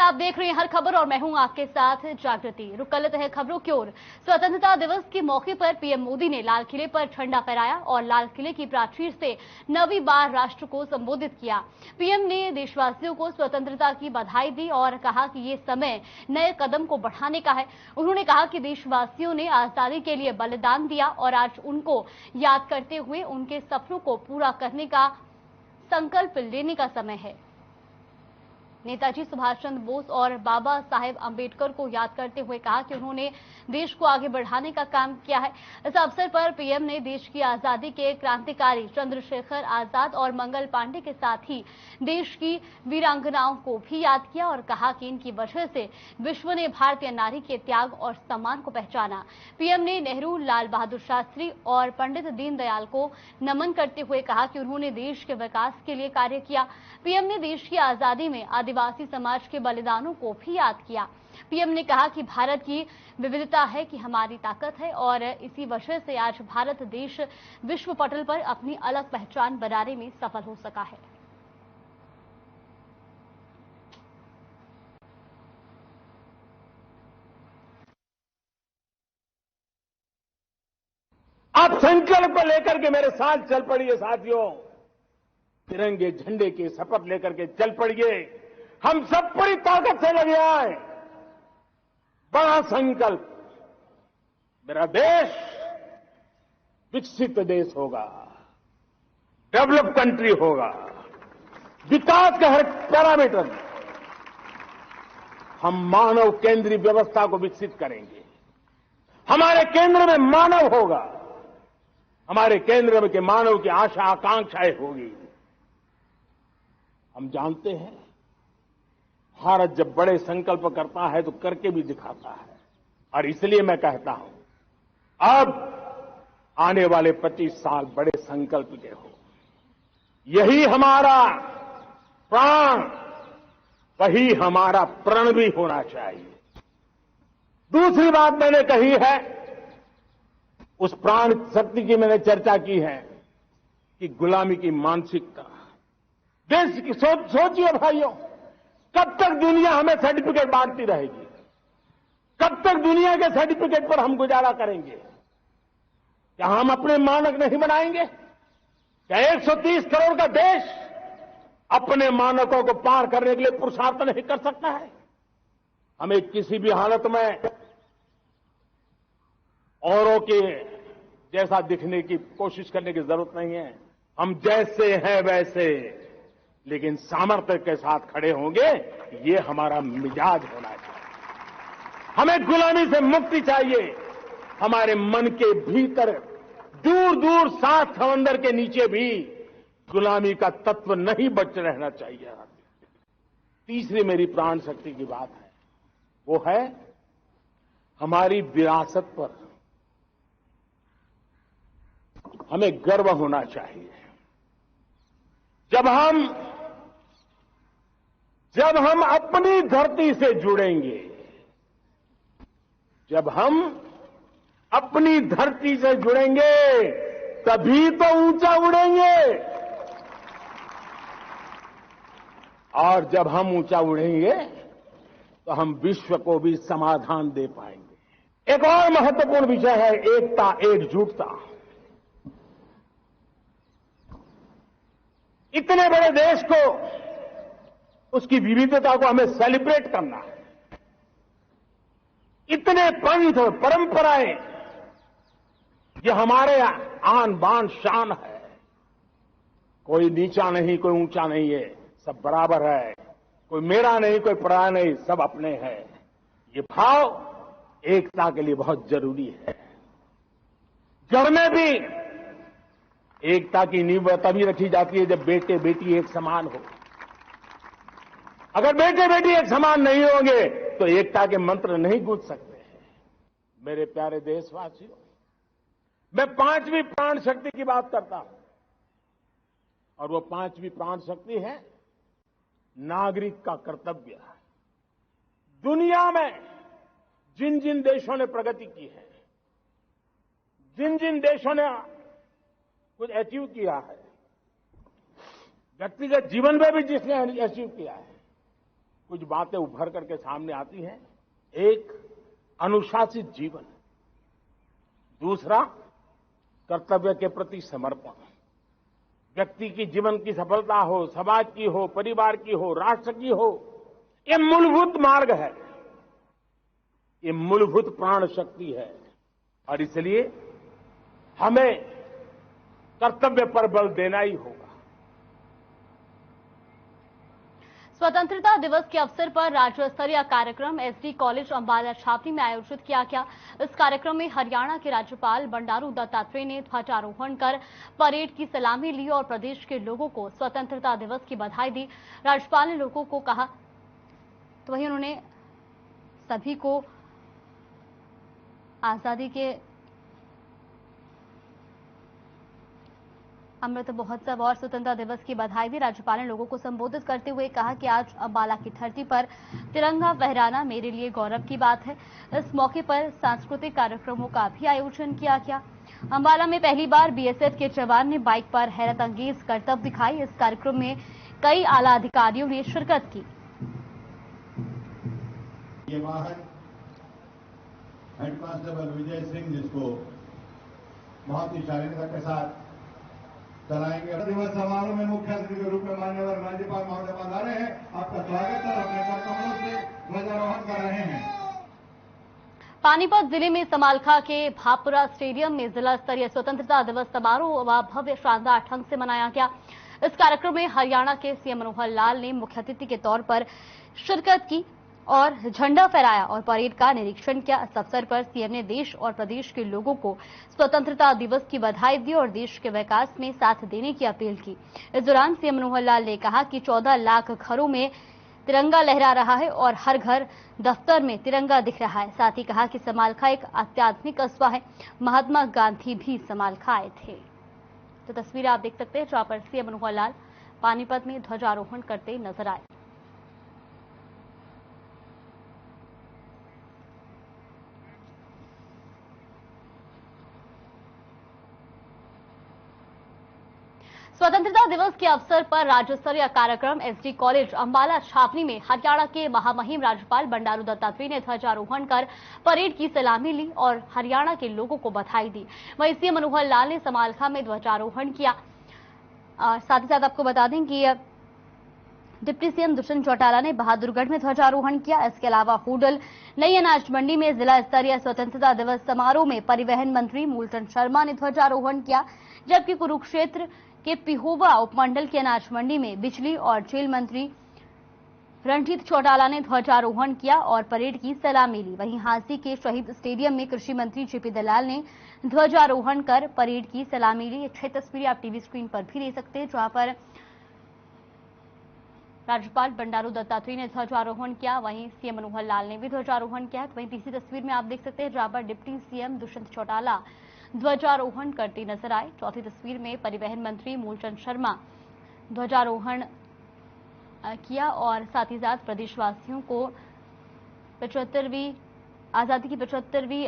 आप देख रहे हैं हर खबर और मैं हूं आपके साथ जागृति। रुक कर लेते हैं खबरों की ओर। स्वतंत्रता दिवस के मौके पर पीएम मोदी ने लाल किले पर झंडा फहराया और लाल किले की प्राचीर से 9वीं बार राष्ट्र को संबोधित किया। पीएम ने देशवासियों को स्वतंत्रता की बधाई दी और कहा कि ये समय नए कदम को बढ़ाने का है। उन्होंने कहा कि देशवासियों ने आजादी के लिए बलिदान दिया और आज उनको याद करते हुए उनके सपनों को पूरा करने का संकल्प लेने का समय है। नेताजी सुभाष चंद्र बोस और बाबा साहेब अंबेडकर को याद करते हुए कहा कि उन्होंने देश को आगे बढ़ाने का काम किया है। इस अवसर पर पीएम ने देश की आजादी के क्रांतिकारी चंद्रशेखर आजाद और मंगल पांडे के साथ ही देश की वीरांगनाओं को भी याद किया और कहा कि इनकी वजह से विश्व ने भारतीय नारी के त्याग और सम्मान को पहचाना। पीएम ने नेहरू, लाल बहादुर शास्त्री और पंडित दीनदयाल को नमन करते हुए कहा कि उन्होंने देश के विकास के लिए कार्य किया। पीएम ने देश की आजादी में आदिवासी समाज के बलिदानों को भी याद किया। पीएम ने कहा कि भारत की विविधता है कि हमारी ताकत है और इसी वजह से आज भारत देश विश्व पटल पर अपनी अलग पहचान बनाने में सफल हो सका है। आप संकल्प को लेकर के मेरे साथ चल पड़िए साथियों। तिरंगे झंडे की शपथ लेकर के चल पड़िए। हम सब पूरी ताकत से लगे आए। बड़ा संकल्प, मेरा देश विकसित देश होगा, डेवलप कंट्री होगा। विकास के हर पैरामीटर में हम मानव केंद्रीय व्यवस्था को विकसित करेंगे। हमारे केंद्र में मानव होगा, हमारे केंद्र में के मानव की आशा आकांक्षाएं होगी। हम जानते हैं भारत जब बड़े संकल्प करता है तो करके भी दिखाता है और इसलिए मैं कहता हूं अब आने वाले 25 साल बड़े संकल्प के हो। यही हमारा प्राण, वही हमारा प्रण भी होना चाहिए। दूसरी बात मैंने कही है, उस प्राण शक्ति की मैंने चर्चा की है कि गुलामी की मानसिकता देश की सोचिए भाइयों, कब तक दुनिया हमें सर्टिफिकेट बांटती रहेगी? कब तक दुनिया के सर्टिफिकेट पर हम गुजारा करेंगे? क्या हम अपने मानक नहीं बनाएंगे? क्या 130 करोड़ का देश अपने मानकों को पार करने के लिए पुरुषार्थ नहीं कर सकता है? हमें किसी भी हालत में औरों के जैसा दिखने की कोशिश करने की जरूरत नहीं है। हम जैसे हैं वैसे, लेकिन सामर्थ्य के साथ खड़े होंगे, ये हमारा मिजाज होना चाहिए। हमें गुलामी से मुक्ति चाहिए। हमारे मन के भीतर दूर दूर 7 समंदर के नीचे भी गुलामी का तत्व नहीं बच रहना चाहिए। तीसरी मेरी प्राण शक्ति की बात है, वो है हमारी विरासत पर हमें गर्व होना चाहिए। जब हम अपनी धरती से जुड़ेंगे, जब हम अपनी धरती से जुड़ेंगे तभी तो ऊंचा उड़ेंगे। और जब हम ऊंचा उड़ेंगे तो हम विश्व को भी समाधान दे पाएंगे। एक और महत्वपूर्ण विषय है एकता, एकजुटता। इतने बड़े देश को, उसकी विविधता को हमें सेलिब्रेट करना है। इतने पंथ, परंपराएं, ये हमारे आन बान शान है। कोई नीचा नहीं, कोई ऊंचा नहीं है, सब बराबर है। कोई मेरा नहीं, कोई पराया नहीं, सब अपने हैं। ये भाव एकता के लिए बहुत जरूरी है। घर में भी एकता की नींव तभी रखी जाती है जब बेटे बेटी एक समान हो। अगर बेटे बेटी एक समान नहीं होंगे तो एकता के मंत्र नहीं गूंज सकते हैं। मेरे प्यारे देशवासियों, मैं 5वीं प्राण शक्ति की बात करता हूं और वो 5वीं प्राण शक्ति है नागरिक का कर्तव्य। दुनिया में जिन जिन देशों ने प्रगति की है, जिन जिन देशों ने कुछ अचीव किया है, व्यक्तिगत जीवन में भी जिसने अचीव किया है, कुछ बातें उभर करके सामने आती हैं। एक, अनुशासित जीवन। दूसरा, कर्तव्य के प्रति समर्पण। व्यक्ति की जीवन की सफलता हो, समाज की हो, परिवार की हो, राष्ट्र की हो, ये मूलभूत मार्ग है, ये मूलभूत प्राण शक्ति है। और इसलिए हमें कर्तव्य पर बल देना ही होगा। स्वतंत्रता दिवस के अवसर पर राज्य स्तरीय कार्यक्रम एसडी कॉलेज अंबाला छावनी में आयोजित किया गया। इस कार्यक्रम में हरियाणा के राज्यपाल बंडारू दत्तात्रेय ने ध्वजारोहण कर परेड की सलामी ली और प्रदेश के लोगों को स्वतंत्रता दिवस की बधाई दी। राज्यपाल ने लोगों को कहा, तो वहीं उन्होंने सभी को आजादी के अमृत महोत्सव और स्वतंत्रता दिवस की बधाई दी। राज्यपाल ने लोगों को संबोधित करते हुए कहा कि आज अंबाला की धरती पर तिरंगा फहराना मेरे लिए गौरव की बात है। इस मौके पर सांस्कृतिक कार्यक्रमों का भी आयोजन किया गया। अंबाला में पहली बार बीएसएफ के जवान ने बाइक पर हैरत अंगेज करतब दिखाई। इस कार्यक्रम में कई आला अधिकारियों ने शिरकत की। ये वाहन हेड कांस्टेबल विजय सिंह जिसको बहुत ही शालीनता के साथ चलाएंगे। दिवस समारोह में मुख्य अतिथि के रूप में माननीय राज्यपाल महोदय पधारे हैं। आपका स्वागत है। अपने कार्यक्रमों से ध्वजारोहण कर रहे हैं। पानीपत जिले में समालखा के भापुरा स्टेडियम में जिला स्तरीय स्वतंत्रता दिवस समारोह भव्य शानदार ढंग से मनाया गया। इस कार्यक्रम में हरियाणा के सीएम मनोहर लाल ने मुख्य अतिथि के तौर पर शिरकत की और झंडा फहराया और परेड का निरीक्षण किया। इस अवसर पर सीएम ने देश और प्रदेश के लोगों को स्वतंत्रता दिवस की बधाई दी और देश के विकास में साथ देने की अपील की। इस दौरान सीएम मनोहर लाल ने कहा कि 14 लाख घरों में तिरंगा लहरा रहा है और हर घर दफ्तर में तिरंगा दिख रहा है। साथ ही कहा कि समालखा एक अत्याधुनिक कस्बा है। महात्मा गांधी भी समालखा आए थे। तो तस्वीरें आप देख सकते हैं जहां पर सीएम मनोहर लाल पानीपत में ध्वजारोहण करते नजर आए। स्वतंत्रता दिवस के अवसर पर राज्य स्तरीय कार्यक्रम एसडी कॉलेज अंबाला छावनी में हरियाणा के महामहिम राज्यपाल बंडारू दत्तात्रेय ने ध्वजारोहण कर परेड की सलामी ली और हरियाणा के लोगों को बधाई दी। वहीं सीएम मनोहर लाल ने समालखा में ध्वजारोहण किया। साथ ही साथ आपको बता दें कि डिप्टी सीएम दुष्यंत चौटाला ने बहादुरगढ़ में ध्वजारोहण किया। इसके अलावा होडल नई अनाज मंडी में जिला स्तरीय स्वतंत्रता दिवस समारोह में परिवहन मंत्री मूलचंद शर्मा ने ध्वजारोहण किया, जबकि कुरुक्षेत्र के पिहोवा उपमंडल के अनाज मंडी में बिजली और जेल मंत्री रणजीत चौटाला ने ध्वजारोहण किया और परेड की सलामी ली। वहीं हांसी के शहीद स्टेडियम में कृषि मंत्री जेपी दलाल ने ध्वजारोहण कर परेड की सलामी ली। 6 तस्वीरें आप टीवी स्क्रीन पर भी ले सकते हैं जहां पर राज्यपाल बंडारू दत्तात्रेय ने ध्वजारोहण किया, वहीं सीएम मनोहर लाल ने भी ध्वजारोहण किया। वहीं तीसरी तस्वीर में आप देख सकते हैं जहां पर डिप्टी सीएम दुष्यंत चौटाला ध्वजारोहण करते नजर आए। चौथी तस्वीर में परिवहन मंत्री मूलचंद शर्मा ध्वजारोहण किया और साथ ही साथ प्रदेशवासियों को 75वीं आजादी की 75वीं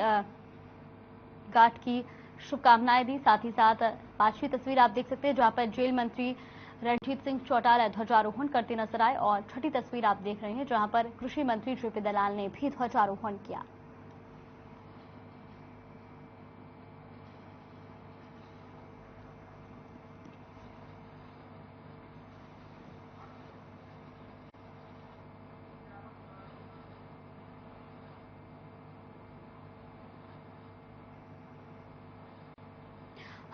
गांठ की शुभकामनाएं दी। साथ ही साथ 5वीं तस्वीर आप देख सकते हैं जहां पर जेल मंत्री रणजीत सिंह चौटाला ध्वजारोहण करते नजर आए और 6ठी तस्वीर आप देख रहे हैं जहां पर कृषि मंत्री जेपी दलाल ने भी ध्वजारोहण किया।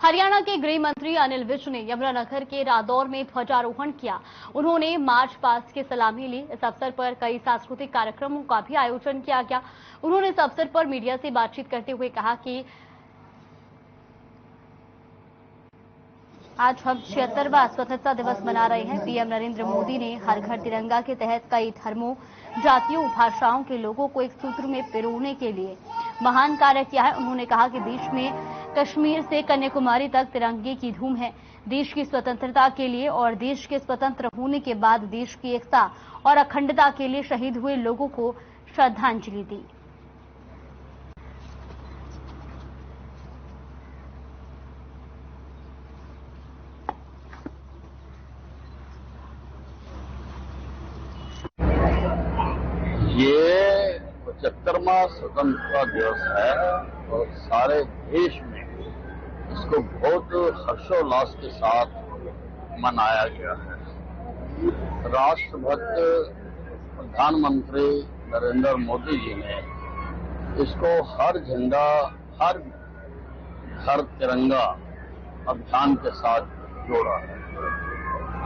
हरियाणा के गृह मंत्री अनिल विज ने यमुनानगर के रादौर में ध्वजारोहण किया। उन्होंने मार्च पास्ट की सलामी ली। इस अवसर पर कई सांस्कृतिक कार्यक्रमों का भी आयोजन किया गया। उन्होंने इस अवसर पर मीडिया से बातचीत करते हुए कहा कि आज हम 76वां स्वतंत्रता दिवस मना रहे हैं। पीएम नरेंद्र मोदी ने हर घर तिरंगा के तहत कई धर्मों, जातियों, भाषाओं के लोगों को एक सूत्र में पिरोने के लिए महान कार्य किया है। उन्होंने कहा कि देश में कश्मीर से कन्याकुमारी तक तिरंगे की धूम है। देश की स्वतंत्रता के लिए और देश के स्वतंत्र होने के बाद देश की एकता और अखंडता के लिए शहीद हुए लोगों को श्रद्धांजलि दी। 75वां स्वतंत्रता दिवस है और सारे देश में इसको बहुत हर्षोल्लास के साथ मनाया गया है। राष्ट्रभक्त प्रधानमंत्री नरेंद्र मोदी जी ने इसको हर झंडा हर घर तिरंगा अभियान के साथ जोड़ा है।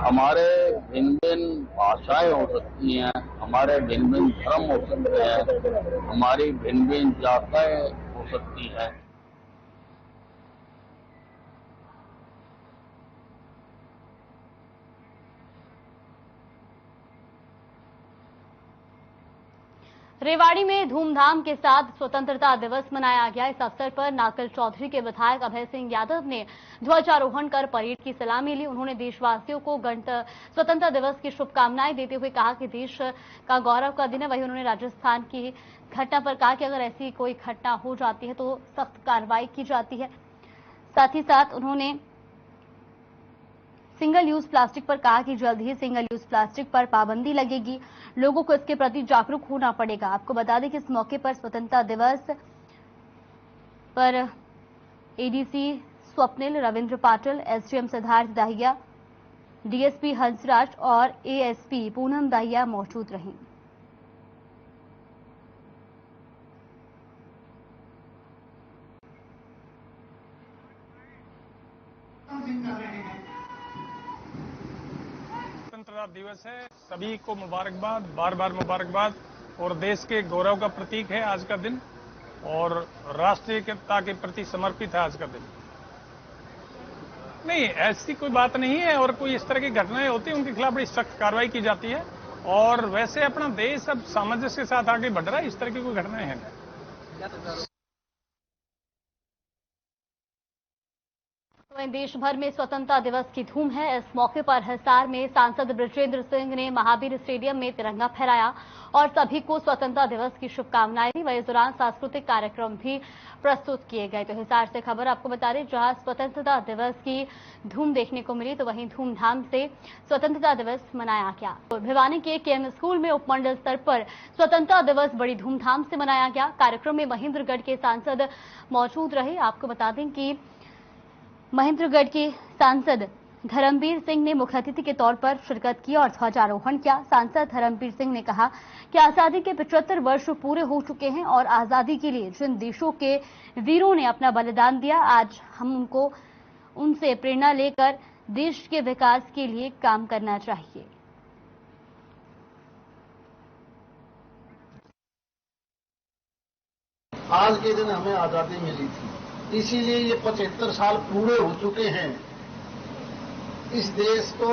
हमारे भिन्न भिन्न भाषाएं हो सकती हैं, हमारे भिन्न भिन्न धर्म हो सकते हैं, हमारी भिन्न भिन्न जातियां हो सकती हैं। रेवाड़ी में धूमधाम के साथ स्वतंत्रता दिवस मनाया गया। इस अवसर पर नाकल चौधरी के विधायक अभय सिंह यादव ने ध्वजारोहण कर परेड की सलामी ली। उन्होंने देशवासियों को स्वतंत्रता दिवस की शुभकामनाएं देते हुए कहा कि देश का गौरव का दिन है। वहीं उन्होंने राजस्थान की घटना पर कहा कि अगर ऐसी कोई घटना हो जाती है तो सख्त कार्रवाई की जाती है। साथ ही साथ उन्होंने सिंगल यूज प्लास्टिक पर कहा कि जल्द ही सिंगल यूज प्लास्टिक पर पाबंदी लगेगी। लोगों को इसके प्रति जागरूक होना पड़ेगा। आपको बता दें कि इस मौके पर स्वतंत्रता दिवस पर ADC Swapnil, Ravindra Patil, SDM Siddharth Dahiya, DSP Hansraj और एएसपी पूनम दाहिया मौजूद रहीं। स्वतंत्रता दिवस है, सभी को मुबारकबाद, बार बार मुबारकबाद। और देश के गौरव का प्रतीक है आज का दिन और राष्ट्रीयता के प्रति समर्पित है आज का दिन। नहीं, ऐसी कोई बात नहीं है और कोई इस तरह की घटनाएं होती हैं उनके खिलाफ बड़ी सख्त कार्रवाई की जाती है। और वैसे अपना देश अब सामंजस्य के साथ आगे बढ़ रहा है, इस तरह की कोई घटनाएं हैं। देश भर में स्वतंत्रता दिवस की धूम है। इस मौके पर हिसार में सांसद बृजेंद्र सिंह ने महावीर स्टेडियम में तिरंगा फहराया और सभी को स्वतंत्रता दिवस की शुभकामनाएं दी। वहीं इस दौरान सांस्कृतिक कार्यक्रम भी प्रस्तुत किए गए। तो हिसार से खबर आपको बता दें, जहां स्वतंत्रता दिवस की धूम देखने को मिली तो वहीं धूमधाम से स्वतंत्रता दिवस मनाया गया। तो भिवानी के केएम स्कूल में उपमंडल स्तर पर स्वतंत्रता दिवस बड़ी धूमधाम से मनाया गया। कार्यक्रम में महेंद्रगढ़ के सांसद मौजूद रहे। आपको बता दें कि महेंद्रगढ़ के सांसद धर्मवीर सिंह ने मुख्य अतिथि के तौर पर शिरकत की और ध्वजारोहण किया। सांसद धर्मवीर सिंह ने कहा कि आजादी के 75 वर्ष पूरे हो चुके हैं और आजादी के लिए जिन देशों के वीरों ने अपना बलिदान दिया, आज हम उनसे प्रेरणा लेकर देश के विकास के लिए काम करना चाहिए। आज के दिन हमें आजादी मिली थी, इसीलिए ये 75 साल पूरे हो चुके हैं। इस देश को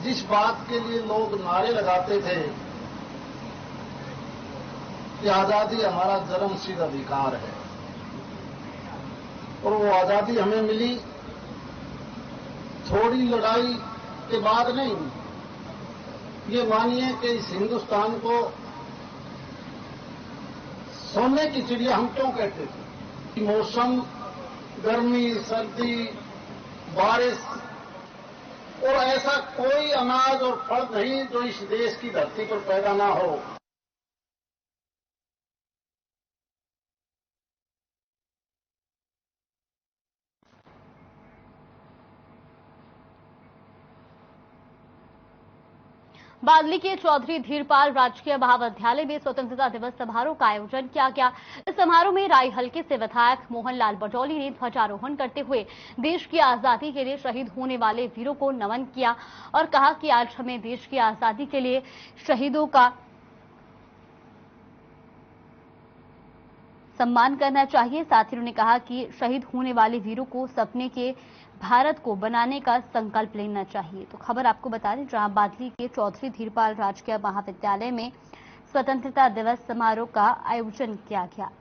जिस बात के लिए लोग नारे लगाते थे कि आजादी हमारा जन्मसिद्ध अधिकार है और वो आजादी हमें मिली थोड़ी लड़ाई के बाद नहीं। ये मानिए कि इस हिंदुस्तान को सोने की चिड़िया हम क्यों कहते थे? मौसम, गर्मी, सर्दी, बारिश और ऐसा कोई अनाज और फल नहीं जो इस देश की धरती पर पैदा ना हो। बादली के चौधरी धीरपाल राजकीय महाविद्यालय में स्वतंत्रता दिवस समारोह का आयोजन किया गया। इस समारोह में राय हलके से विधायक मोहनलाल बडौली ने ध्वजारोहण करते हुए देश की आजादी के लिए शहीद होने वाले वीरों को नमन किया और कहा कि आज हमें देश की आजादी के लिए शहीदों का सम्मान करना चाहिए। साथ ही उन्होंने कहा कि शहीद होने वाले वीरों को सपने के भारत को बनाने का संकल्प लेना चाहिए। तो खबर आपको बता दें, जहां बादली के चौधरी धीरपाल राजकीय महाविद्यालय में स्वतंत्रता दिवस समारोह का आयोजन किया गया।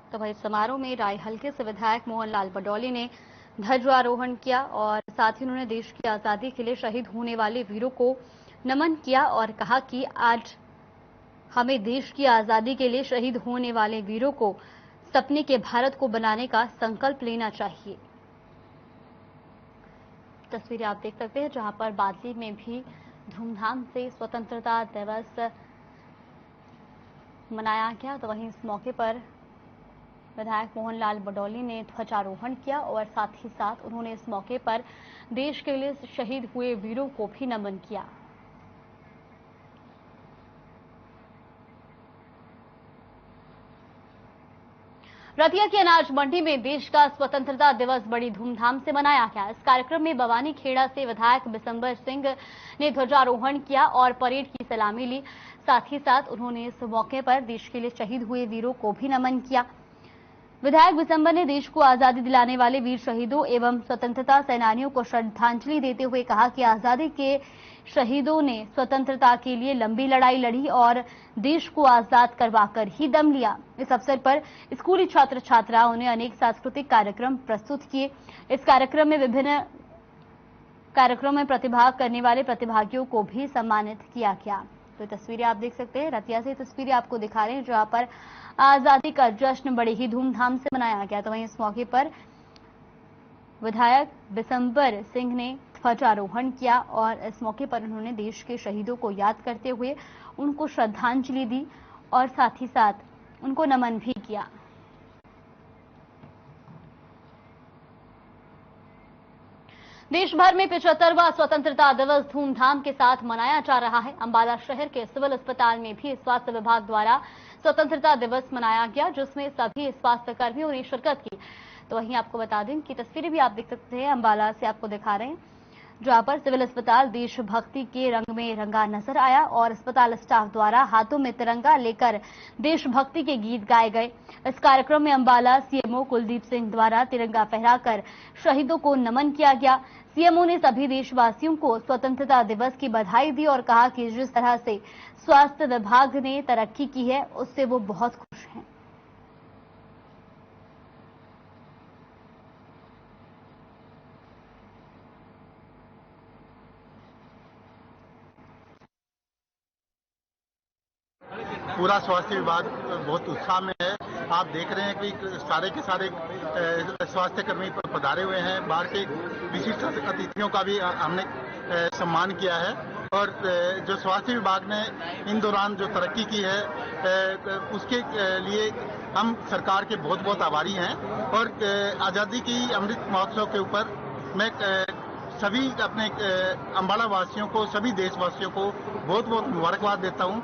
तो वही समारोह में राय हलके से विधायक मोहनलाल बडौली ने ध्वजारोहण किया और साथ ही उन्होंने देश की आजादी के लिए शहीद होने वाले वीरों को नमन किया और कहा कि आज हमें देश की आजादी के लिए शहीद होने वाले वीरों को सपने के भारत को बनाने का संकल्प लेना चाहिए। तस्वीरें आप देख सकते हैं जहां पर बादली में भी धूमधाम से स्वतंत्रता दिवस मनाया गया, तो वहीं इस मौके पर विधायक मोहनलाल बडौली ने ध्वजारोहण किया और साथ ही साथ उन्होंने इस मौके पर देश के लिए शहीद हुए वीरों को भी नमन किया। रतिया की अनाज मंडी में देश का स्वतंत्रता दिवस बड़ी धूमधाम से मनाया गया। इस कार्यक्रम में बवानी खेड़ा से विधायक बिशंबर सिंह ने ध्वजारोहण किया और परेड की सलामी ली। साथ ही साथ उन्होंने इस मौके पर देश के लिए शहीद हुए वीरों को भी नमन किया। विधायक बिशंबर ने देश को आजादी दिलाने वाले वीर शहीदों एवं स्वतंत्रता सेनानियों को श्रद्धांजलि देते हुए कहा कि आजादी के शहीदों ने स्वतंत्रता के लिए लंबी लड़ाई लड़ी और देश को आजाद करवाकर ही दम लिया। इस अवसर पर स्कूली छात्र छात्राओं ने अनेक सांस्कृतिक कार्यक्रम प्रस्तुत किए। इस कार्यक्रम में विभिन्न कार्यक्रमों में प्रतिभाग करने वाले प्रतिभागियों को भी सम्मानित किया गया। तो तस्वीरें आप देख सकते हैं, रतिया से तस्वीरें आपको दिखा रहे हैं जहां पर आजादी का जश्न बड़े ही धूमधाम से मनाया गया। तो वहीं इस मौके पर विधायक बिशंबर सिंह ने ध्वजारोहण किया और इस मौके पर उन्होंने देश के शहीदों को याद करते हुए उनको श्रद्धांजलि दी और साथ ही साथ उनको नमन भी किया। देश भर में 75वां स्वतंत्रता दिवस धूमधाम के साथ मनाया जा रहा है। अंबाला शहर के सिविल अस्पताल में भी स्वास्थ्य विभाग द्वारा स्वतंत्रता दिवस मनाया गया, जिसमें सभी स्वास्थ्य कर्मियों ने शिरकत की। तो वहीं आपको बता दें कि तस्वीरें भी आप देख सकते हैं, अंबाला से आपको दिखा रहे हैं जहां पर सिविल अस्पताल देशभक्ति के रंग में रंगा नजर आया और अस्पताल स्टाफ द्वारा हाथों में तिरंगा लेकर देशभक्ति के गीत गाए गए। इस कार्यक्रम में अंबाला सीएमओ कुलदीप सिंह द्वारा तिरंगा फहराकर शहीदों को नमन किया गया। सीएमओ ने सभी देशवासियों को स्वतंत्रता दिवस की बधाई दी और कहा कि जिस तरह से स्वास्थ्य विभाग ने तरक्की की है उससे वो बहुत खुश हैं। पूरा स्वास्थ्य विभाग बहुत उत्साह में है। आप देख रहे हैं कि सारे के सारे स्वास्थ्य कर्मी पधारे हुए हैं। बाहर के विशिष्ट अतिथियों का भी हमने सम्मान किया है और जो स्वास्थ्य विभाग ने इन दौरान जो तरक्की की है उसके लिए हम सरकार के बहुत बहुत आभारी हैं। और आज़ादी की अमृत महोत्सव के ऊपर मैं सभी अपने अंबाला वासियों को, सभी देशवासियों को बहुत बहुत मुबारकबाद देता हूं।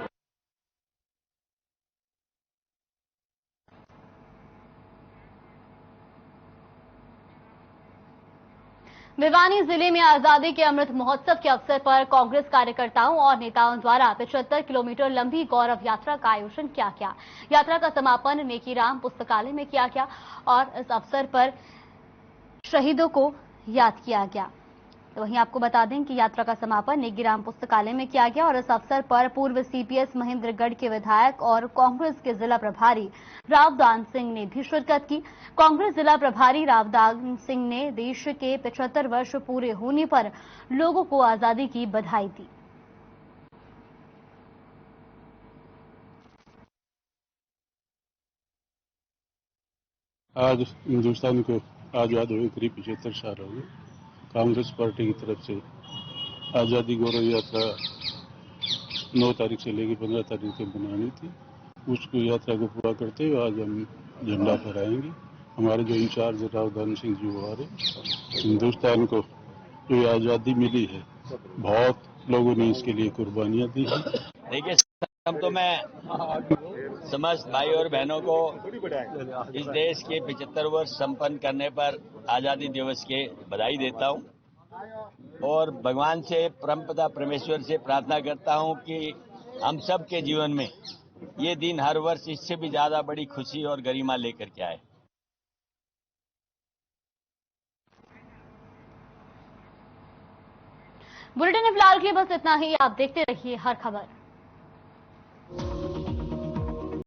भिवानी जिले में आजादी के अमृत महोत्सव के अवसर पर कांग्रेस कार्यकर्ताओं और नेताओं द्वारा 75 किलोमीटर लंबी गौरव यात्रा का आयोजन किया गया। यात्रा का समापन नेकीराम पुस्तकालय में किया गया और इस अवसर पर शहीदों को याद किया गया। तो वहीं आपको बता दें कि यात्रा का समापन नेकीराम पुस्तकालय में किया गया और इस अवसर पर पूर्व सीपीएस महेंद्रगढ़ के विधायक और कांग्रेस के जिला प्रभारी रावदान सिंह ने भी शिरकत की। कांग्रेस जिला प्रभारी रावदान सिंह ने देश के 75 वर्ष पूरे होने पर लोगों को आजादी की बधाई दी। आज हिंदुस्तान को आजाद हुए करीब 75 साल हो गए। कांग्रेस पार्टी की तरफ से आज़ादी गौरव यात्रा 9 तारीख से लेकर 15 तारीख तक बनानी थी। उसको यात्रा को पूरा करते हुए आज हम झंडा फहराएंगे। हमारे जो इंचार्ज रावदान सिंह जी वो आ रहे। हिंदुस्तान को जो आज़ादी मिली है, बहुत लोगों ने इसके लिए कुर्बानियां दी हैं। देखिए, तो मैं समस्त भाई और बहनों को इस देश के 75 वर्ष संपन्न करने पर आजादी दिवस के बधाई देता हूं और भगवान से, परमपिता परमेश्वर से प्रार्थना करता हूं कि हम सब के जीवन में ये दिन हर वर्ष इससे भी ज्यादा बड़ी खुशी और गरिमा लेकर के आए। बुलेटिन में फिलहाल के लिए बस इतना ही। आप देखते रहिए हर खबर।